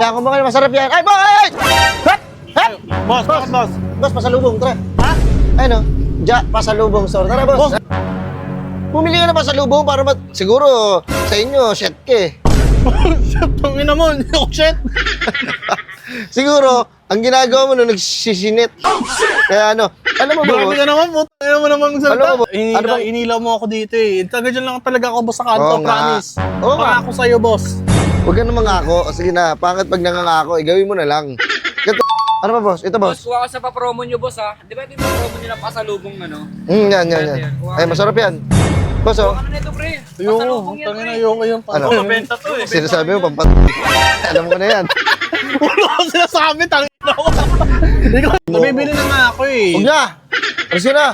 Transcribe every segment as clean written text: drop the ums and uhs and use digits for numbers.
Kaya kung bakit masarap yan. Ay, boy! Hap! Hap! Boss, bakit boss? Boss, pasalubong, tara. Ha? Ayun o, pasalubong store. Tara, boss. Bumili ka na pasalubong para siguro sa inyo, shit ka eh. Tangina mo, hindi ako shit. Siguro, ang ginagawa mo nung nagsisinit. Kaya ano, alam mo ba, Grabe boss? ka naman, puto. Ayaw mo naman Alam magsalita. mo, ano bang- Inilaw mo ako dito eh. Taga dyan lang talaga ako, boss, sa kanto, Oo nga. promise. Oo nga. Pangako sa'yo, boss. Huwag ka na mangako. Sige na, pangit pag nangangako, gawin mo na lang. Ganito. Ano ba, boss? Ito, boss. Boss, kuha ka sa papromo nyo, boss, ha? Di ba ito yung papromo nyo na pasalubong, ano? Yan. Ay, masarap yan. Boss, oh. Ano na ito, pre? Ayoko, Pasalubong yan, tangina, pre. ayoko yung Ano? mabenta to eh. Sinasabi mo, pampat... Alam ko na yan. Wala ko sinasabi, tangina ko. Nabibili na nga ako eh. Huwag na! Alis ka na!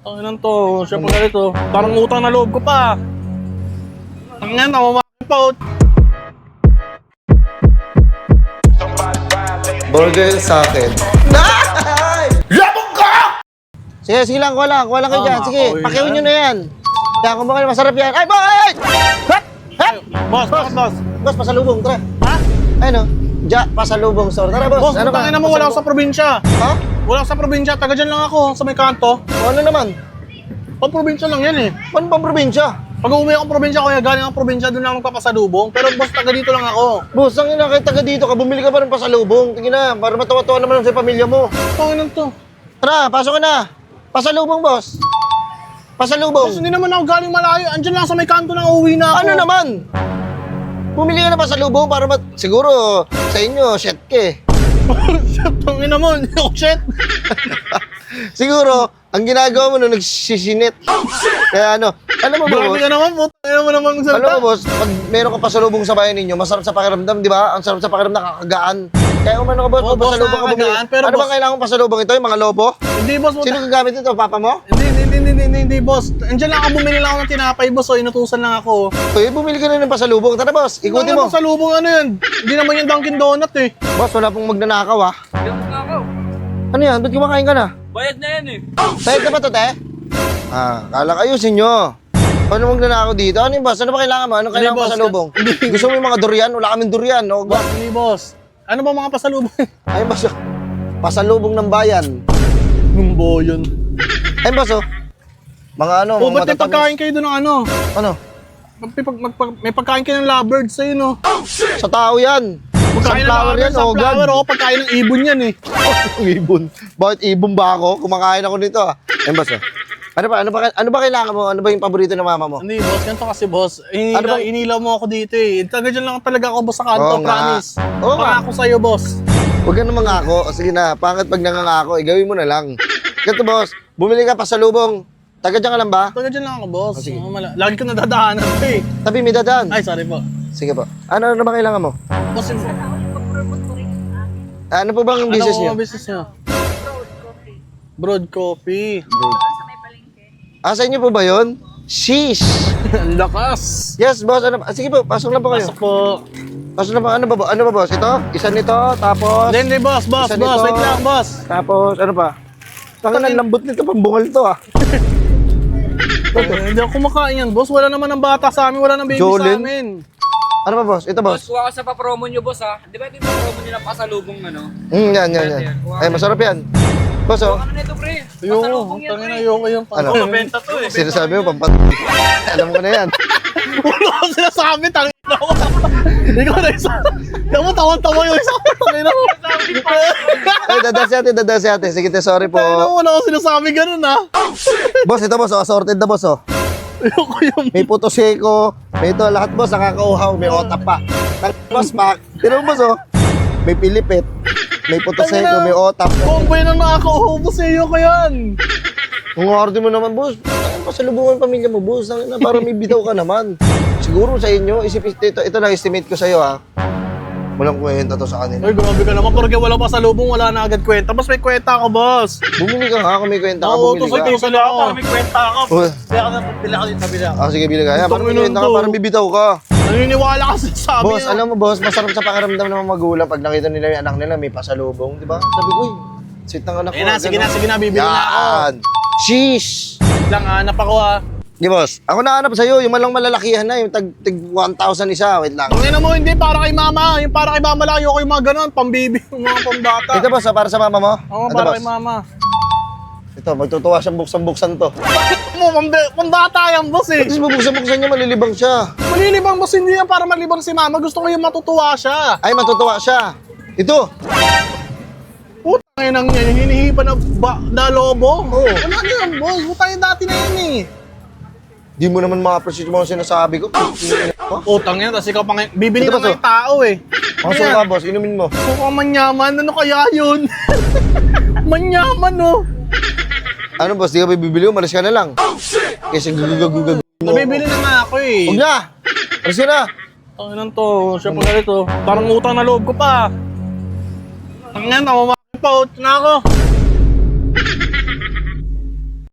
Tanginan to, siya pa ganito. Parang utang na loob ko pa. Tanginan, namamakin pa. Burger sa akin. Ay! Labog ka! Sige lang, kuha lang kayo dyan. Sige, Ako, pakiawin yan. nyo na yan. Kaya kung bakit masarap yan. Ay, boy! Hap! Hap! Boss, bakit boss? Boss, pasalubong, tara. Ha? Ayun o, pasalubong store. Tara, boss. Boss, tangina mo, wala ako sa probinsya. Ha? Wala ako sa probinsya, taga dyan lang ako, sa may kanto. O, ano naman? Pang-probinsya lang yan eh. Ano pang probinsya? Pag umuwi akong probinsya, kuya, galing ang probinsya, doon lang magpapasalubong. Pero boss, taga dito lang ako. Boss, ang ina, kahit taga dito ka, bumili ka pa ng pasalubong. Tingin na, para matawa-tawa naman sa pamilya mo. Tanginan to. Tara, pasok ka na. Pasalubong, boss. Pasalubong. Boss, hindi naman ako galing malayo. Andyan lang sa may kanto nang uuwi na ako. Ano naman? Bumili ka na pasalubong para siguro sa inyo, shit ka eh. Tangina mo, hindi ako shit. Siguro, ang ginagawa mo nung nagsisinit. Kaya ano, alam mo ba, Grabe boss? ka naman, puto. Ayaw mo naman Alam magsalita. mo, boss, pag meron ka pasalubong sa bayan ninyo, masarap sa pakiramdam, di ba? Ang sarap sa pakiramdam, nakakagaan. Kaya umano ka, boss, Oo, pag boss, pasalubong ka bumili. nakakagaan, pero Ano boss- bang kailangan pasalubong ito? Yung mga lobo? Hindi, boss. Sino gagamit nito? Papa mo? Hindi, boss. Andyan lang ako, bumili lang ako ng tinapay, boss. O, inutusan lang ako. Uy, bumili ka na ng pasalubong. Tara, boss, ikutin mo. Sa lubong ano yan? Hindi naman yung Dunkin Donut eh. Boss, wala pong magnanakaw, ha? Hindi ako nga. Ano yan? Ba't kumakain ka na? Bayad na yan, eh. Bayad ka ba to, te? Kala ayusin nyo. Paano magnanakaw dito? Ano yung boss? Ano ba kailangan mo? Ano kailangan boss. pasalubong? Gusto mo yung mga durian? Wala kaming durian, no? Boss, hindi, boss. Ano ba mga pasalubong? Ayun, boss, oh. Pasalubong ng bayan. Numbo yun. Ayun, boss, oh. Mga ano, O, mga ba't may matatamis. pagkain kayo doon ng ano? Ano? May pagkain kayo ng lovebirds sa'yo, no? Sa tao yan. Pagkain ng Sunflower yan, lovebirds, oh, sunflower, God. o, pagkain ng ibon yan eh. Ang ibon. Bakit ibon ba ako? Kumakain ako nito, ah. Ayun, boss, oh. Ano ba kailangan mo? Ano ba yung paborito ng mama mo? Hindi, boss. Ganito kasi, boss. Ano ba- Inilaw mo ako dito eh. Taga dyan lang talaga ako, boss, sa kanto, Oo nga. promise. Oo nga. Pangako sa'yo, boss. Huwag ka na mangako. Sige na, pangit pag nangangako, gawin mo na lang. Ganito, boss. Bumili ka pasalubong. Taga dyan ka lang ba? Taga dyan lang ako, boss. sige. Lagi ko nadadaanan to eh. Tabi, may dadaan. Ay, sorry po. Sige po. Ano ba kailangan mo? Boss, Ano po bang business niyo? Ano business niyo? Broad coffee. Sa inyo po ba yun? Sheesh! Ang lakas. Yes, boss. Ano, sige po, pasok lang po kayo. Pasok po. Pasok lang po. Ano ba, boss? Ito? Isa nito, tapos... Hindi, boss. Isa nito. Wait lang, boss. Tapos, ano pa? Tangan ang lambot nito, pambungal to, ah. Hindi ako kumakain yan, boss. Wala naman ng bata sa amin. Wala ng baby Jolin? sa amin. Ano ba, boss? Ito, Boss, boss. kuha ka sa papromo nyo, boss, ha? Di ba ito yung papromo nyo na pasalubong, ano? Yan. Ay, masarap yan. Boss, oh. Ano na ito, pre? Ayoko. Pasalubong yan, Tangina, pre. ayoko yung Ano? mabenta to eh. Sinasabi mo, pampat... Alam ko na yan. Wala ko sinasabi, tangina ko. Ikaw na isa. Ikaw mo, tawa-tawa yung isa. Tangina mo. Ay, dadas si ate. Sige, te, sorry po. Tangina mo, wala ko sinasabi ganun ah. Boss, ito, boss. Oh, assorted na, boss, oh. Ayoko yung... May puto seco, may ito, lahat boss, nakakauhaw, may otap pa. Boss, tira mo boss, oh. May pilipit, may puto seco, may otap. Combo yun ang nakaka-uhubos sa iyo ko yan. Kung order mo naman, boss, pasalubungan pamilya mo, boss, na para may bitaw ka naman. Siguro sa inyo, ito lang estimate ko sa iyo, ha. Walang kwenta to sa kanila. Ay, grabe ka naman. Porque wala pa sa lubong, wala na agad kwenta. Mas may kwenta ako, boss. Bumili ka nga, kung may kwenta ka, Oo, bumili ka. tusan ako. May kwenta ako. Uy. Kaya ka na, pila ka dito, pila. Sige, bili ka. Yan, parang may kwenta ka, to. parang bibitaw ka. Naniniwala ka sa sabi Boss, alam mo, boss, masarap sa pakiramdam ng mga magulang pag nakita nila yung anak nila may pasalubong, di ba? Sabi ko, sweet ng anak ko. Sige na, bibili na ako. Yan. Sheesh! Lang, hanap ako ah. Di boss, ako nahanap sa'yo, yung malang malalakihan na, yung tig 1,000 isa, wait lang. Tangina mo, hindi para kay mama. Yung para kay mama lang, ayoko yung mga ganun, pambibi, yung mga pambata. Ito boss, para sa mama mo? Oo, Ito, para boss. kay mama. Ito, magtutuwa siyang buksan-buksan to. Mo, pambata yan, boss eh. Tapos bubuksan-buksan niya, malilibang siya. Malilibang, boss, hindi yan para malibang si mama. Gusto ko yung matutuwa siya. Ay, matutuwa siya. Ito, Putang inang yan, hinihipan na lobo. Oo. Wala na yan, boss. Putang yung dati na yan eh. di mo naman ma-appreciate mo ang sinasabi ko. Utang yan, tapos ikaw pang bibili Ito na ba to? ng tao eh. Masok ka boss, inumin mo. Mukhang manyaman, ano kaya yun? Manyaman oh. Ano boss, di ka bibili, umalis ka na lang. Kasi gugugugugug mo. Nabibili na nga ako eh. Huwag na! Alis ka na! Tanginan to, siya pa ganito. Parang utang na loob ko pa. Tanginan, tamamakit pa, na ako.